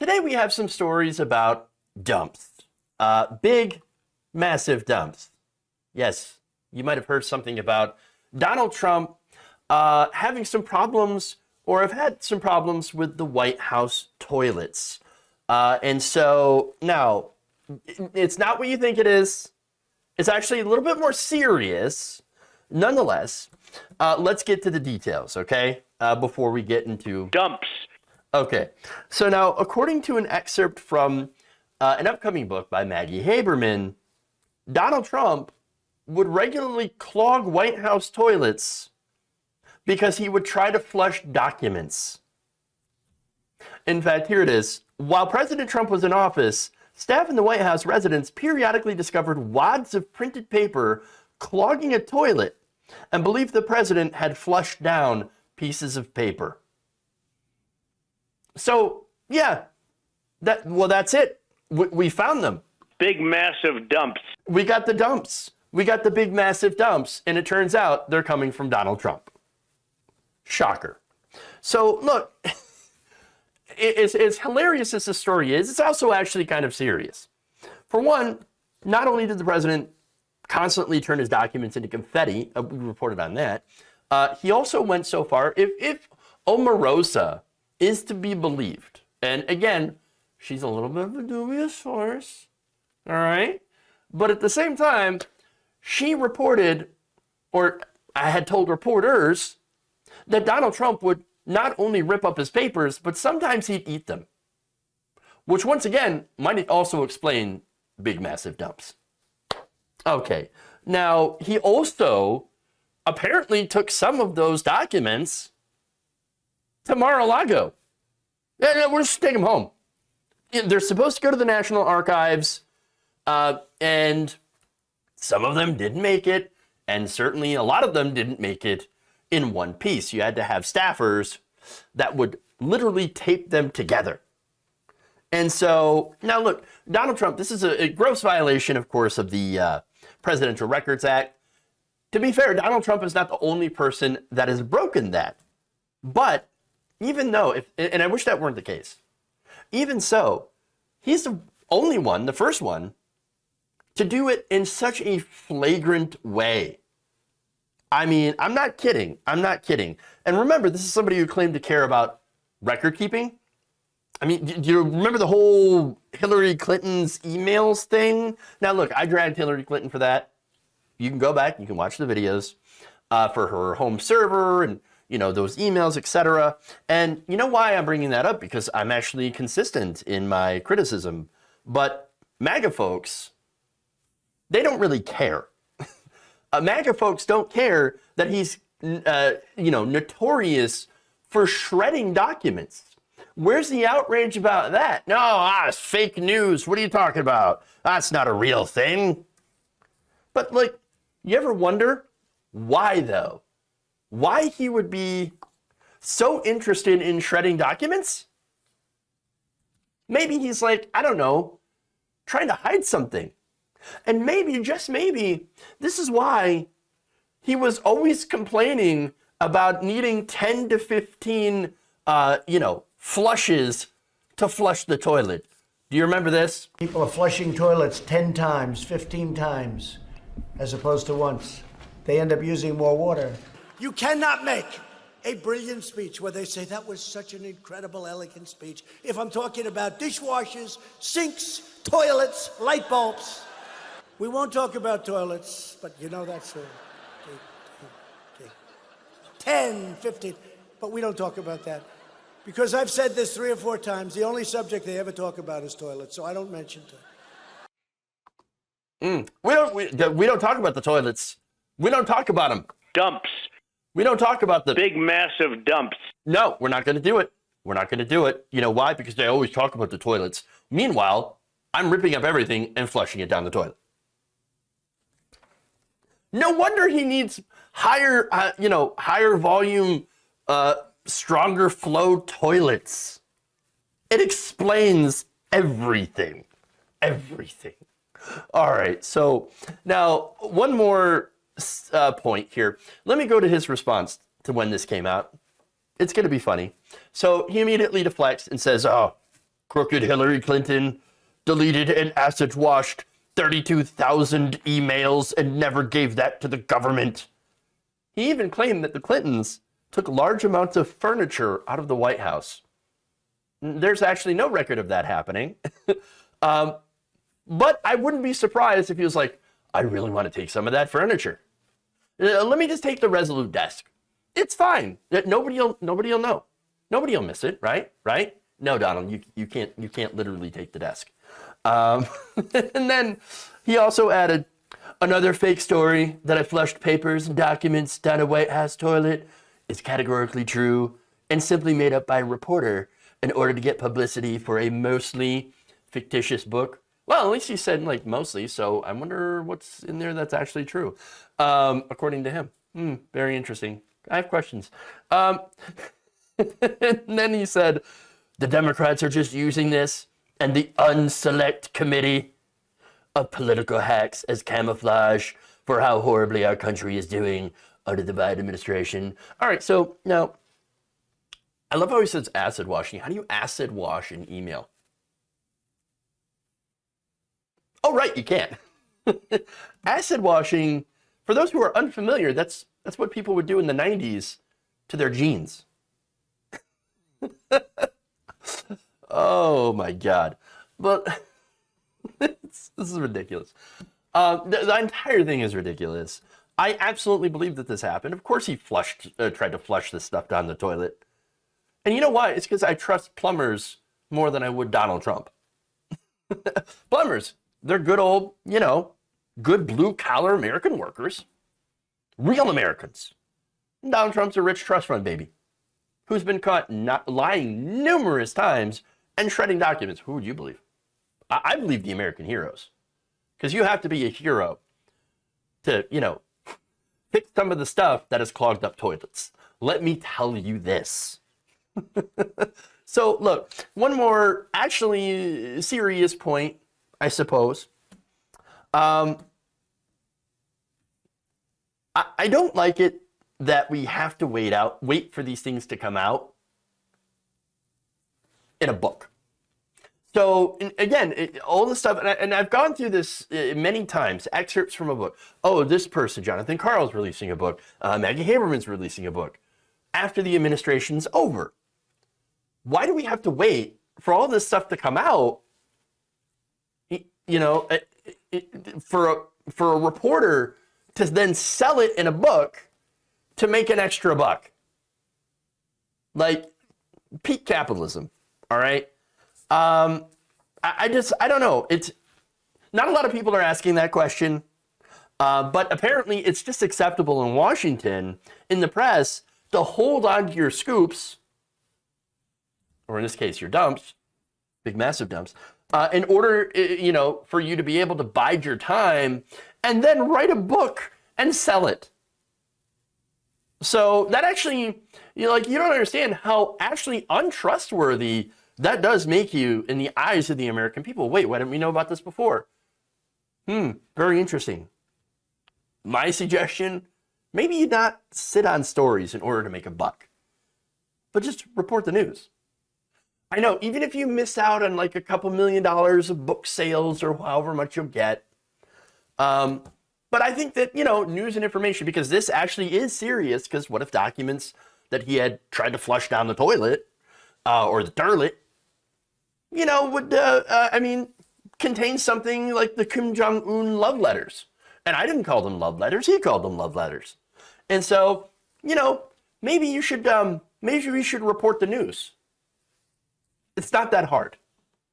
Today we have some stories about dumps. Big, massive dumps. Yes, you might have heard something about Donald Trump having some problems or have had some problems with the White House toilets. And so now, it's not what you think it is. It's actually a little bit more serious. Nonetheless, let's get to the details, okay? Before we get into dumps. Okay, so now, according to an excerpt from an upcoming book by Maggie Haberman, Donald Trump would regularly clog White House toilets because he would try to flush documents. In fact, here it is. While President Trump was in office, staff in the White House residence periodically discovered wads of printed paper clogging a toilet and believed the president had flushed down pieces of paper. So, yeah, that's it. We found them. Big, massive dumps. We got the dumps. We got the big, massive dumps, and it turns out they're coming from Donald Trump. Shocker. So, look, as hilarious as this story is, it's also actually kind of serious. For one, not only did the president constantly turn his documents into confetti, we reported on that, he also went so far, if Omarosa is to be believed, and again, she's a little bit of a dubious source, all right? But at the same time, she reported, or I had told reporters, that Donald Trump would not only rip up his papers, but sometimes he'd eat them. Which once again, might also explain big, massive dumps. Okay, now he also apparently took some of those documents to Mar-a-Lago. Yeah, we're just taking them home. They're supposed to go to the National Archives, and some of them didn't make it, and certainly a lot of them didn't make it in one piece. You had to have staffers that would literally tape them together. And so, now look, Donald Trump, this is a gross violation, of course, of the Presidential Records Act. To be fair, Donald Trump is not the only person that has broken that. But even though, and I wish that weren't the case, even so, he's the only one, the first one, to do it in such a flagrant way. I mean, I'm not kidding. I'm not kidding. And remember, this is somebody who claimed to care about record keeping. I mean, do you remember the whole Hillary Clinton's emails thing? Now, look, I dragged Hillary Clinton for that. You can go back, you can watch the videos for her home server and, you know, those emails, etc. And you know why I'm bringing that up? Because I'm actually consistent in my criticism. But MAGA folks, they don't really care. MAGA folks don't care that he's, notorious for shredding documents. Where's the outrage about that? No, it's fake news. What are you talking about? That's not a real thing. But, like, you ever wonder why, though? Why he would be so interested in shredding documents? Maybe he's like, I don't know, trying to hide something. And maybe, just maybe, this is why he was always complaining about needing 10 to 15, flushes to flush the toilet. Do you remember this? People are flushing toilets 10 times, 15 times, as opposed to once. They end up using more water. You cannot make a brilliant speech where they say that was such an incredible, elegant speech if I'm talking about dishwashers, sinks, toilets, light bulbs. We won't talk about toilets, but you know that's 10, 15, but we don't talk about that. Because I've said this 3 or 4 times, the only subject they ever talk about is toilets, so I don't mention it. We don't talk about the toilets. We don't talk about them. Dumps. We don't talk about the big, massive dumps. No, we're not going to do it. We're not going to do it. You know why? Because they always talk about the toilets. Meanwhile, I'm ripping up everything and flushing it down the toilet. No wonder he needs higher volume, stronger flow toilets. It explains everything. Everything. All right, so now one more point here. Let me go to his response to when this came out. It's going to be funny. So he immediately deflects and says, oh, crooked Hillary Clinton deleted and acid washed 32,000 emails and never gave that to the government. He even claimed that the Clintons took large amounts of furniture out of the White House. There's actually no record of that happening. But I wouldn't be surprised if he was like, I really want to take some of that furniture. Let me just take the Resolute desk. It's fine. Nobody'll know. Nobody will miss it, right? Right? No, Donald, you can't literally take the desk. And then he also added, another fake story that I flushed papers and documents down a White House toilet is categorically true and simply made up by a reporter in order to get publicity for a mostly fictitious book. Well, at least he said like mostly, so I wonder what's in there that's actually true, according to him. Very interesting. I have questions. And then he said, the Democrats are just using this and the unselect committee of political hacks as camouflage for how horribly our country is doing under the Biden administration. All right, so now, I love how he says acid washing. How do you acid wash an email? Oh, right, you can't. Acid washing, for those who are unfamiliar, that's what people would do in the 90s to their jeans. Oh my God. But this is ridiculous. The entire thing is ridiculous. I absolutely believe that this happened. Of course he tried to flush this stuff down the toilet. And you know why? It's because I trust plumbers more than I would Donald Trump. Plumbers, they're good old, good blue-collar American workers. Real Americans. Donald Trump's a rich trust fund baby who's been caught not lying numerous times and shredding documents. Who would you believe? I believe the American heroes. Because you have to be a hero to, fix some of the stuff that has clogged up toilets. Let me tell you this. So, look, one more actually serious point, I suppose. I don't like it that we have to wait for these things to come out in a book. So, again, all the stuff, and I've gone through this many times, excerpts from a book. Oh, this person, Jonathan Karl's releasing a book. Maggie Haberman's releasing a book. After the administration's over. Why do we have to wait for all this stuff to come out, for a reporter to then sell it in a book to make an extra buck? Like, peak capitalism, all right? I don't know. It's not a lot of people are asking that question, but apparently it's just acceptable in Washington, in the press, to hold on to your scoops, or in this case, your dumps, big massive dumps, in order, for you to be able to bide your time and then write a book and sell it. So that actually, you don't understand how actually untrustworthy that does make you in the eyes of the American people. Wait, why didn't we know about this before? Very interesting. My suggestion, maybe you not sit on stories in order to make a buck, but just report the news. I know, even if you miss out on like a couple $1 million of book sales or however much you'll get. But I think that, news and information, because this actually is serious, because what if documents that he had tried to flush down the toilet or the toilet, would, contain something like the Kim Jong-un love letters. And I didn't call them love letters. He called them love letters. And so, maybe we should report the news. It's not that hard.